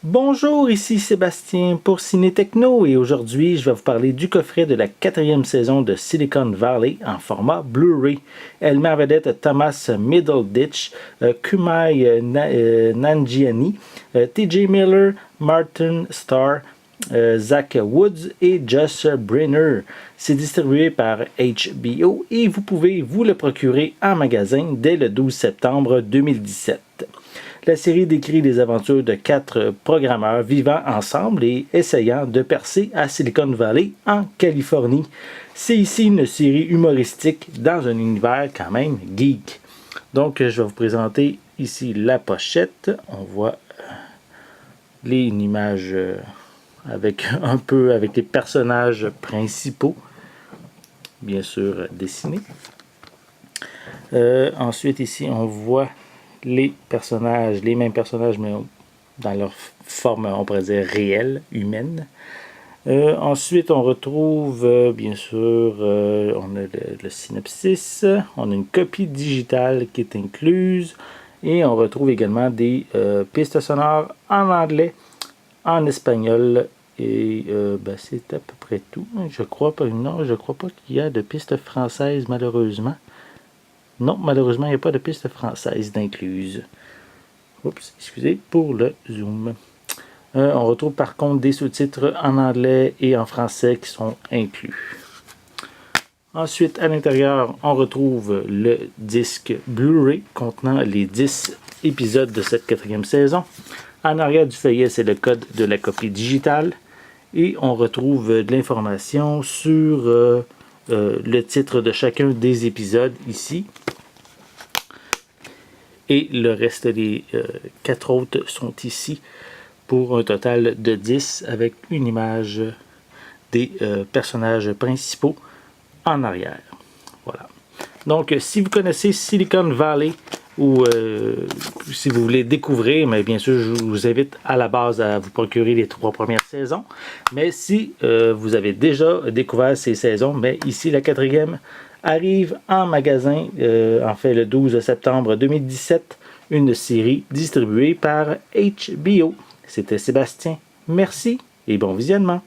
Bonjour, ici Sébastien pour Ciné Techno et aujourd'hui je vais vous parler du coffret de la 4e saison de Silicon Valley en format Blu-ray. Elle met en vedette Thomas Middleditch, Kumail Nanjiani, TJ Miller, Martin Starr, Zach Woods et Josh Brenner. C'est distribué par HBO et vous pouvez vous le procurer en magasin dès le 12 septembre 2017. La série décrit les aventures de 4 programmeurs vivant ensemble et essayant de percer à Silicon Valley, en Californie. C'est ici une série humoristique dans un univers quand même geek. Donc, je vais vous présenter ici la pochette. On voit une image avec les personnages principaux, bien sûr dessinés. Ensuite, ici, on voit les mêmes personnages, mais dans leur forme, on pourrait dire, réelle, humaine. Ensuite, on retrouve, bien sûr, on a le synopsis, on a une copie digitale qui est incluse, et on retrouve également des pistes sonores en anglais, en espagnol, et c'est à peu près tout. Je crois pas qu'il y a de pistes françaises, malheureusement. Non, malheureusement, il n'y a pas de piste française d'incluse. Oups, excusez pour le zoom. On retrouve par contre des sous-titres en anglais et en français qui sont inclus. Ensuite, à l'intérieur, on retrouve le disque Blu-ray contenant les 10 épisodes de cette 4e saison. En arrière du feuillet, c'est le code de la copie digitale. Et on retrouve de l'information sur le titre de chacun des épisodes ici. Et le reste des 4 autres sont ici pour un total de 10 avec une image des personnages principaux en arrière. Voilà. Donc, si vous connaissez Silicon Valley ou si vous voulez découvrir, mais bien sûr, je vous invite à la base à vous procurer les 3 premières saisons. Mais si vous avez déjà découvert ces saisons, mais ici, la 4e arrive en magasin, en fait le 12 septembre 2017, une série distribuée par HBO. C'était Sébastien. Merci et bon visionnement.